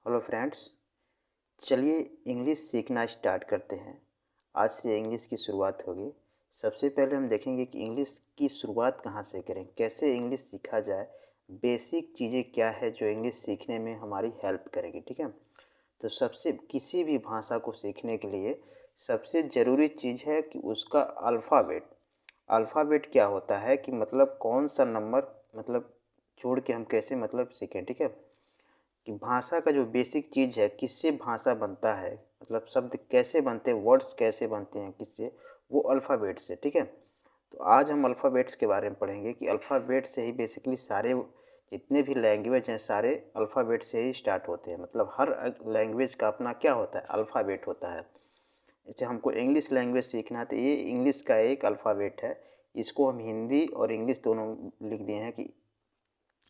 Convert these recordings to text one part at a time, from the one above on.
Hello friends. चलिए English सीखना start करते हैं। आज से इंग्लिश की शुरुआत होगी। सबसे पहले हम देखेंगे कि इंग्लिश की शुरुआत कहाँ से करें, कैसे इंग्लिश सीखा जाए, बेसिक चीज़ें क्या है जो इंग्लिश सीखने में हमारी हेल्प करेगी। ठीक है, तो सबसे किसी भी भाषा को सीखने के लिए सबसे ज़रूरी चीज़ है कि उसका अल्फ़ाबेट। अल्फ़ाबेट क्या होता है कि मतलब कौन सा नंबर मतलब छोड़ के हम कैसे मतलब सीखें। ठीक है, कि भाषा का जो बेसिक चीज़ है, किससे भाषा बनता है, मतलब शब्द कैसे बनते हैं, वर्ड्स कैसे बनते हैं, किससे, वो अल्फ़ाबेट से। ठीक है, तो आज हम अल्फ़ाबेट्स के बारे में पढ़ेंगे कि अल्फ़ाबेट से ही बेसिकली सारे जितने भी लैंग्वेज हैं सारे अल्फ़ाबेट से ही स्टार्ट होते हैं। मतलब हर लैंग्वेज का अपना क्या होता है, अल्फ़ाबेट होता है। जैसे हमको इंग्लिश लैंग्वेज सीखना है तो ये इंग्लिश का एक अल्फ़ाबेट है। इसको हम हिंदी और इंग्लिश दोनों लिख दिए हैं कि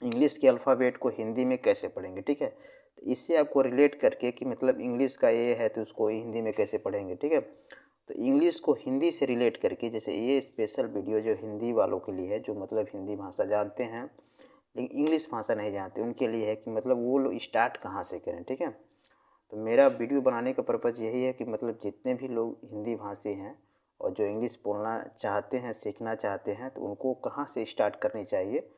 इंग्लिश के अल्फ़ाबेट को हिंदी में कैसे पढ़ेंगे। ठीक है, तो इससे आपको रिलेट करके कि मतलब इंग्लिश का ये है तो उसको हिंदी में कैसे पढ़ेंगे। ठीक है, तो इंग्लिश को हिंदी से रिलेट करके, जैसे ये स्पेशल वीडियो जो हिंदी वालों के लिए है, जो मतलब हिंदी भाषा जानते हैं लेकिन इंग्लिश भाषा नहीं जानते, उनके लिए है कि मतलब वो लोग स्टार्ट कहाँ से करें। ठीक है, तो मेरा वीडियो बनाने का पर्पज़ यही है कि मतलब जितने भी लोग हिंदी भाषी हैं और जो इंग्लिश बोलना चाहते हैं, सीखना चाहते हैं, तो उनको कहाँ से स्टार्ट करनी चाहिए,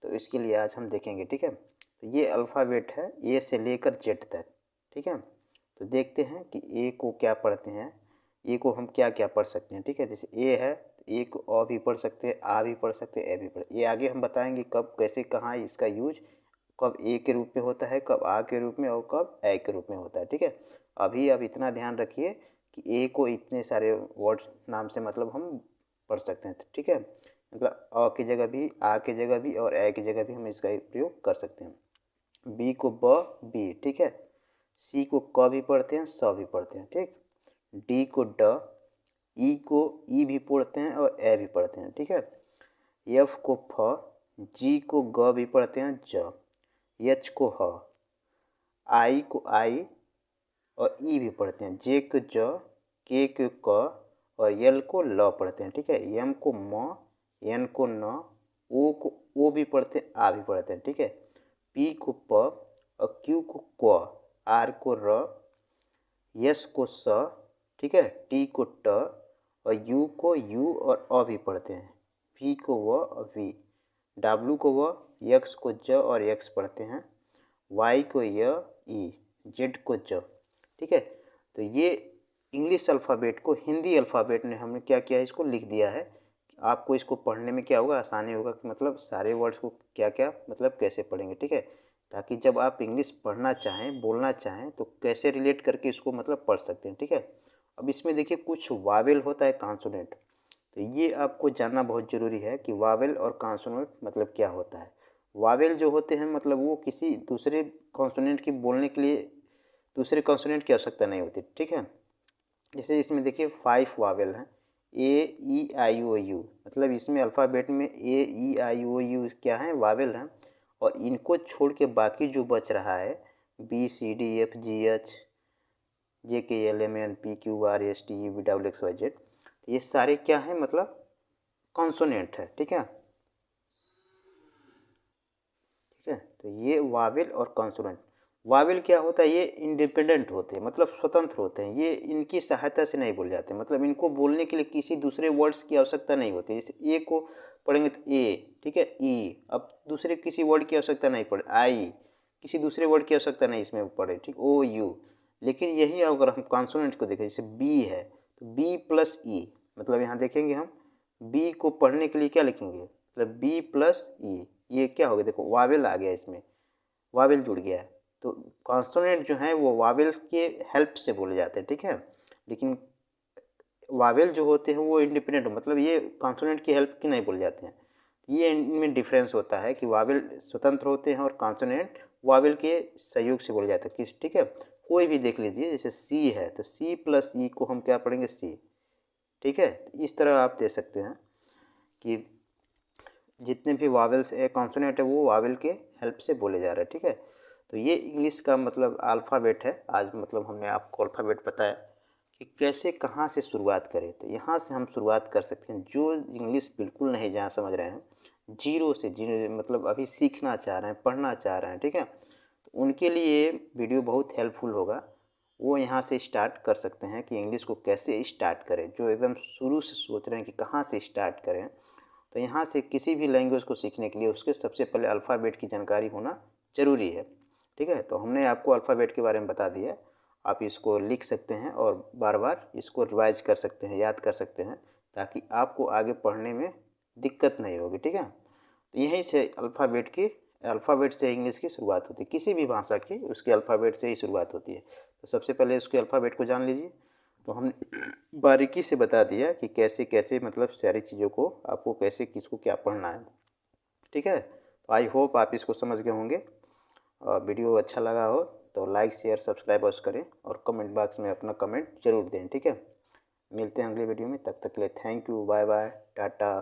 तो इसके लिए आज हम देखेंगे। ठीक है, तो ये अल्फ़ाबेट है ए से लेकर जेड तक। ठीक है, तो देखते हैं कि ए को क्या पढ़ते हैं, ए को हम क्या क्या पढ़ सकते हैं। ठीक है, जैसे ए है तो ए को अ भी पढ़ सकते हैं, आ भी पढ़ सकते हैं, ए भी पढ़, ये आगे हम बताएंगे कब कैसे कहाँ इसका यूज कब ए के रूप में होता है, कब आ के रूप में और कब ए के रूप में होता है। ठीक है, अभी आप इतना ध्यान रखिए कि ए को इतने सारे वर्ड नाम से मतलब हम पढ़ सकते हैं। ठीक है, मतलब अ की जगह भी, आ की जगह भी और ए की जगह भी हम इसका प्रयोग कर सकते हैं। बी को ब बी। ठीक है, सी को क भी पढ़ते हैं, स भी पढ़ते हैं। ठीक, डी को ड, ई को ई भी पढ़ते हैं और ए भी पढ़ते हैं। ठीक है, एफ को फ, जी को ग भी पढ़ते हैं, ज, एच को ह, आई को आई और ई भी पढ़ते हैं, जे को ज, के क और यल को ल पढ़ते हैं। ठीक है, एम को म, एन को न, ओ को ओ भी पढ़ते हैं, आ भी पढ़ते हैं। ठीक है, पी को प और क्यू को क, आर को र, एस को स। ठीक है, टी को ट और यू को यू और अ भी पढ़ते हैं। वी को व और वी, डब्लू को व, एक्स को ज और एक्स पढ़ते हैं, वाई को य ई, जेड को ज। ठीक है, तो ये इंग्लिश अल्फ़ाबेट को हिंदी अल्फ़ाबेट में हमने क्या किया है, इसको लिख दिया है। आपको इसको पढ़ने में क्या होगा, आसानी होगा कि मतलब सारे वर्ड्स को क्या क्या मतलब कैसे पढ़ेंगे। ठीक है, ताकि जब आप इंग्लिश पढ़ना चाहें, बोलना चाहें तो कैसे रिलेट करके इसको मतलब पढ़ सकते हैं। ठीक है, अब इसमें देखिए कुछ वावेल होता है, कॉन्सोनेंट, तो ये आपको जानना बहुत ज़रूरी है कि वावेल और कॉन्सोनेंट मतलब क्या होता है। वावेल जो होते हैं मतलब वो किसी दूसरे कॉन्सोनेंट की बोलने के लिए दूसरे कॉन्सोनेंट की आवश्यकता नहीं होती। ठीक है, जैसे इसमें देखिए 5 वावेल हैं, ए ई आई ओ यू, मतलब इसमें अल्फ़ाबेट में ए ई आई ओ यू क्या है, वावेल हैं। और इनको छोड़ के बाकी जो बच रहा है B C D F G H J K L M N P Q R S T U V W X Y Z, ये सारे क्या हैं, मतलब कॉन्सोनेंट है। ठीक है, ठीक है, तो ये वावेल और कॉन्सोनेंट। वावेल क्या होता है, ये इंडिपेंडेंट होते हैं, मतलब स्वतंत्र होते हैं, ये इनकी सहायता से नहीं बोले जाते, मतलब इनको बोलने के लिए किसी दूसरे वर्ड्स की आवश्यकता नहीं होती। जैसे ए को पढ़ेंगे तो ए, ठीक है, ई, अब दूसरे किसी वर्ड की आवश्यकता नहीं पड़े, आई, किसी दूसरे वर्ड की आवश्यकता नहीं इसमें पड़े। ठीक, ओ यू। लेकिन यही अगर हम कॉन्सोनेंट को देखें, जैसे बी है तो बी प्लस ई, मतलब यहाँ देखेंगे हम बी को पढ़ने के लिए क्या लिखेंगे, मतलब बी प्लस ई, ये क्या हो गया, देखो वावेल आ गया, इसमें वावेल जुड़ गया है। तो कॉन्सोनेंट जो है वो वावेल के हेल्प से बोले जाते हैं। ठीक है, लेकिन वावेल जो होते हैं वो इंडिपेंडेंट, मतलब ये कॉन्सोनेंट की हेल्प की नहीं बोले जाते हैं। ये इनमें डिफरेंस होता है कि वावेल स्वतंत्र होते हैं और कॉन्सोनेंट वावेल के सहयोग से बोले जाते हैं। किस, ठीक है, कोई भी देख लीजिए, जैसे सी है तो सी प्लस ई को हम क्या पढ़ेंगे, सी। ठीक है, इस तरह आप दे सकते हैं कि जितने भी वावेल्स कॉन्सोनेंट है वो वावेल के हेल्प से बोले जा रहे हैं। ठीक है, तो ये इंग्लिश का मतलब अल्फ़ाबेट है। आज मतलब हमने आपको अल्फ़ाबेट बताया कि कैसे कहाँ से शुरुआत करें, तो यहाँ से हम शुरुआत कर सकते हैं। जो इंग्लिश बिल्कुल नहीं जहाँ समझ रहे हैं, जीरो से, जीरो मतलब अभी सीखना चाह रहे हैं, पढ़ना चाह रहे हैं, ठीक है, उनके लिए वीडियो बहुत हेल्पफुल होगा। वो यहाँ से स्टार्ट कर सकते हैं कि इंग्लिश को कैसे स्टार्ट करें, जो एकदम शुरू से सोच रहे हैं कि कहाँ से स्टार्ट करें। तो यहाँ से किसी भी लैंग्वेज को सीखने के लिए उसके सबसे पहले अल्फ़ाबेट की जानकारी होना ज़रूरी है। ठीक है, तो हमने आपको अल्फ़ाबेट के बारे में बता दिया। आप इसको लिख सकते हैं और बार बार इसको रिवाइज कर सकते हैं, याद कर सकते हैं, ताकि आपको आगे पढ़ने में दिक्कत नहीं होगी। ठीक है, तो यहीं से अल्फ़ाबेट से इंग्लिश की शुरुआत होती है। किसी भी भाषा की उसके अल्फ़ाबेट से ही शुरुआत होती है। तो सबसे पहले उसके अल्फ़ाबेट को जान लीजिए। तो हमने बारीकी से बता दिया कि कैसे कैसे मतलब सारी चीज़ों को आपको कैसे किसको क्या पढ़ना है। ठीक है, तो आई होप आप इसको समझ गए होंगे। और वीडियो अच्छा लगा हो तो लाइक शेयर सब्सक्राइब अवश्य करें और कमेंट बॉक्स में अपना कमेंट जरूर दें। ठीक है, मिलते हैं अगले वीडियो में, तब तक के लिए thank you, bye bye, Tata.